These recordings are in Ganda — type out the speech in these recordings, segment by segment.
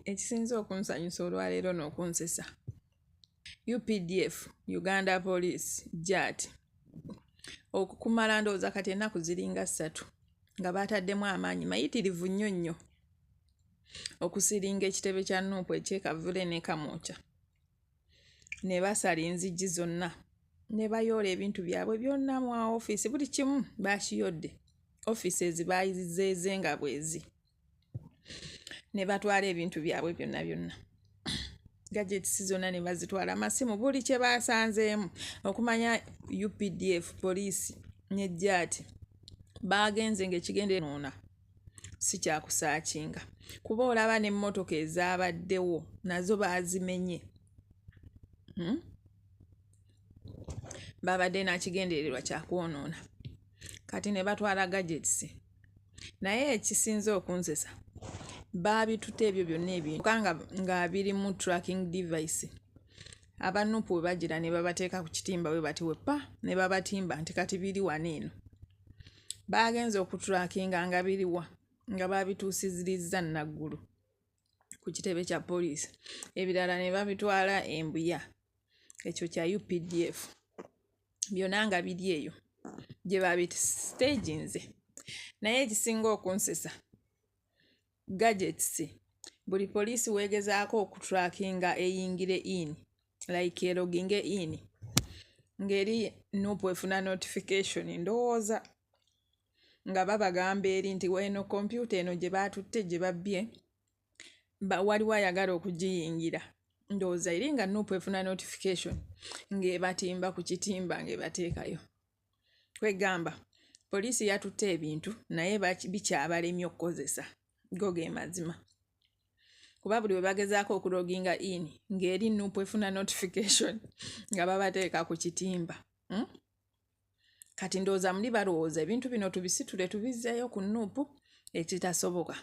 ekisinza okunsanyusa olwaleero n'okunsesa, UPDF Uganda Police JAT okukumala ndowooza kati ennaku ziringa 3 nga baataddemu amaanyi mayitirivu nnyo okusiringa ekitebe kya Nuupu ekyekavule ne Kamwokya, ne basala enzigi zonna ne bayoola ebintu byabwe byonna mu ofiisi, buli kimu bakiyodde, offices bayizeeze nga bwezi, ne batwala ebintu byabwe byonna gadgets zonna ne bazitwala, amasimu, buli kye basanzeemu. Okumanya UPDF poliisi ne JAT bagenze ng'ekigende noona si kya kusaakinga, kuba olaba n'emmotoka ezabaddewo nazo bazimenye. Babadde nakigendererwa kya kwonoona, kati ne batwala gadgets. Naye ekisinza okunsesa babitutte ebyo byonna ebintu nga biri mu tracking device. Abanupu bwe bagira ne babateeka ku kitimba bwe bati wepa ne babatimba nti kati biri wano eno. Bagenze okutrackinga nga biriwa nga babituusizirizza naggulu ku kitebe kya poliisi, ebirala ne babitwala embuya, ekyo kya UPDF, byonna nga biri eyo gye babita staginze. Naye ekisinga okunsesa gadgets, buli poliisi weegezaako okutrackinga eyingire in, like eloginge in, ngeri Nuupu efuna notification ndowooza nga babagamba eri nti weno kompyuta eno gye batutte gye babbye waliwo ayagala okugiyingira, ndowooza eri nga Nuupu efuna notification ng'ebatimba ku kitimba ng'ebateekayo. Kwegamba poliisi yatutte ebintu naye bikyabalemye okukozesa, go ge mazima, kuba buli we bagezaako okuloginga in ng'eri Nuupu efuna notification nga babateeka ku kitimba. Kati ndowooza muli balowooza ebintu bino tubisitule tubizzeeyo ku Nuupu, ekitasoboka.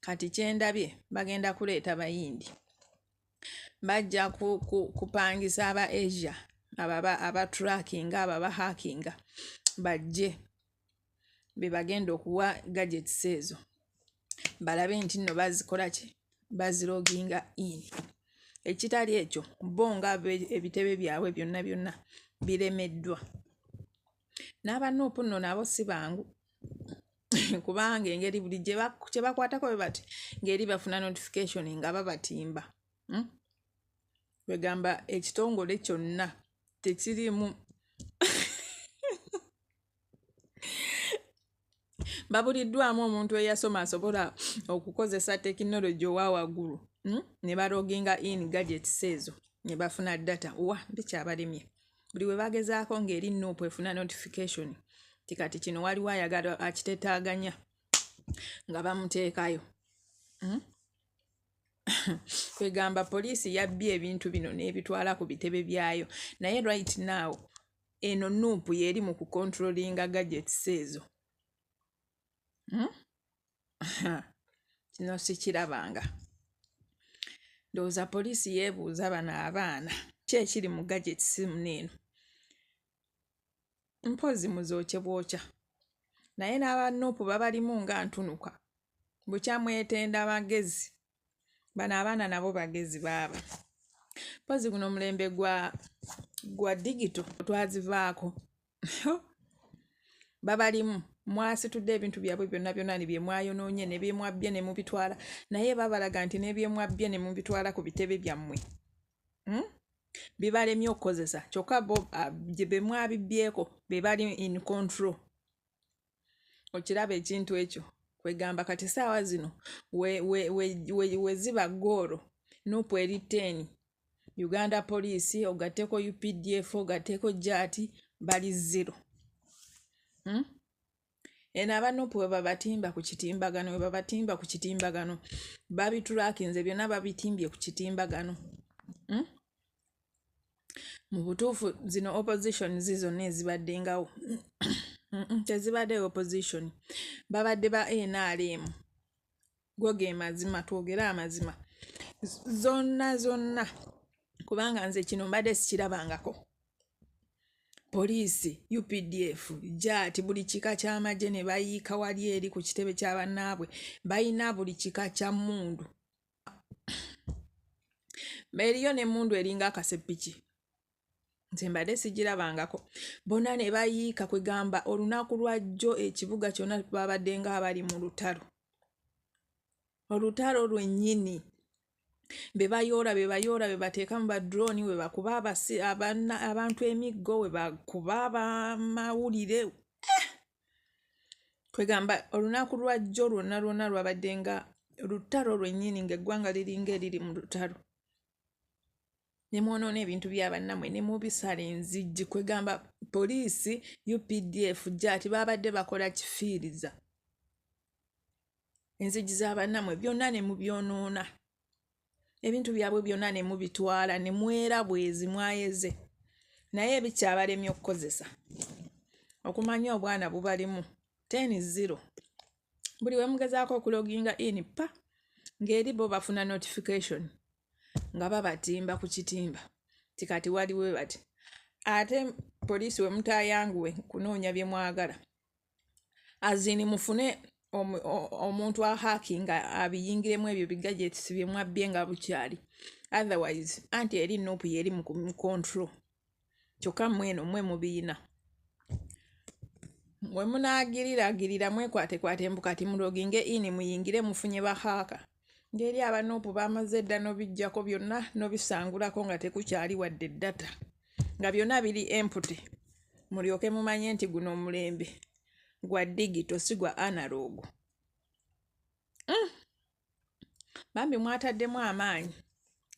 Kati kyendabye bagenda kuleeta bayindi, bajja kupangisa aba Asia aba trackinga aba hackinga bajje be bagenda okuwa gadgets ezo, balabe nti nno bazikola ki, baziloginga in. Ekitali ekyo bo nga ebitebe byabwe byonna biremeddwa. N'abanuupu nno nabo si bangu kubanga engeri buli kye bakwatako bwe bati ngeri bafuna notification nga babatimba. Kwegamba ekitongole kyonna tekirimu babuliddwamu omuntu eyasoma asobola okukozesa tekinologi owa waggulu, ne baloginga in gadgets ezo ne bafuna data. Bikyabalemye. Buli we bagezaako ng'eri Nuupu efuna notification tikati kino waliwo ayagala akitetaganya nga bamuteekayo. Kwegamba poliisi yabbye ebintu bino n'ebitwala ku bitebe byayo, naye right now eno Nuupu yeri mu kucontrollinga gadgets ezo. Kino sikirabanga. Ndowooza poliisi yeebuuza bano abaana ki ekiri mu gadgets muneeno, mpozi muzookye bwokya. Naye n'abanuupu babalimu nga ntunuka, bukyamwetenda magezi. Bano abaana nabo bagezi baaba. Mpozi guno mulembe gwa digito twazivaako. Babalimu mwasitudde ebintu byabwe byonna ne bye mwayonoonye ne bye mwabbye ne mubitwala, naye babalaga nti ne bye mwabbye ne mubitwala ku bitebe byammwe bibalemye okukozesa, kyokka bo be mwabibbyeko be bali in control. Okiraba ekintu ekyo. Kwegamba kati saawa zino we ziba goolo Nuupu eri 10, Uganda Police ogatteko UPDF ogatteko JAT bali 0. Eno abanuupu we babatimba ku kitimbagano, babitulakinze byonna babitimbye ku kitimbagano. Mu butuufu zino opposition zonna ezibaddengawo tezibadde opposition, babadde ba NRM. Go ge mazima, twogere amazima zonna kubanga nze kino mbadde sikirabangako. Poliisi, UPDF, JAT, buli kika ky'amagye ne bayiika wali eri ku kitebe kya bannaabwe, bayina buli kika kya mmundu. Eriyo n'emmundu eringa akasepiki nze mbadde sigirabangako bonna ne bayiika kwegamba olunaku lwa jjo ekibuga kyonna babadde nga abali mu olutalo lwennyini be bayoola be bateeka mu badroni we bakuba abantu emiggo we bakuba abamawulire kwegamba olunaku lwa jjo lwonna lwabadde nga lutalo lwennyini ng'eggwanga liringa eriri mu lutalo ne mwonoona ebintu by'abannamwe ne mubisala enzijji kwegamba poliisi UPDF jati babadde bakola kifiiriza enzijji z'abannamwe byonna ne mubyonoona ebintu byabwe byonna ne mubitwala ne mwera bwezi mwayeze naye ebikyabalemye okukozesa okumanya obwana bubalimu 10-0 buli we mugezaako okuloginga in pa ng'eri bo bafuna notification nga babatimba ku kitimba tikati waliwe bati ate poliisi we mutayanguwe kunoonya bye mwagala azini mufune omuntu ahakinga abiyingiremu ebyo bigadgets bye mwabbye nga bukyali otherwise anti eri nopu yeri mu control kyokka mweno mwe mubiina mwe munaagirira mwekwatekwate mbukati muloginge ini muyingire mufunye bahaaka ngeri abanopu bamaze edda n'obijjako byonna n'obisangulako nga tekukyali wadde data nga byonna biri empty mulyoke mumanye nti guno omulembe gwa digital si gwa analog bambi mwataddemu amaanyi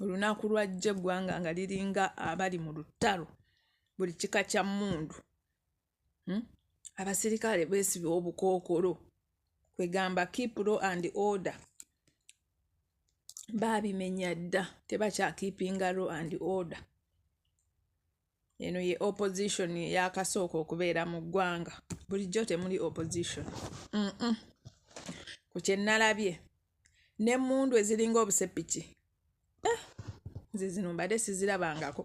olunaku lwajja eggwanga nga liringa abali mu lutalo buli kika kya mmundu abasirikale beesibye obukookolo kwegamba keep law and order babimenya dda tebakyakeepinga law and order eno ye opposition yakasooka okubeera mu ggwanga bulijjo temuli opposition ku kyennalabye n'emmundu eziringa obusepiki nze zino mbadde sizirabangako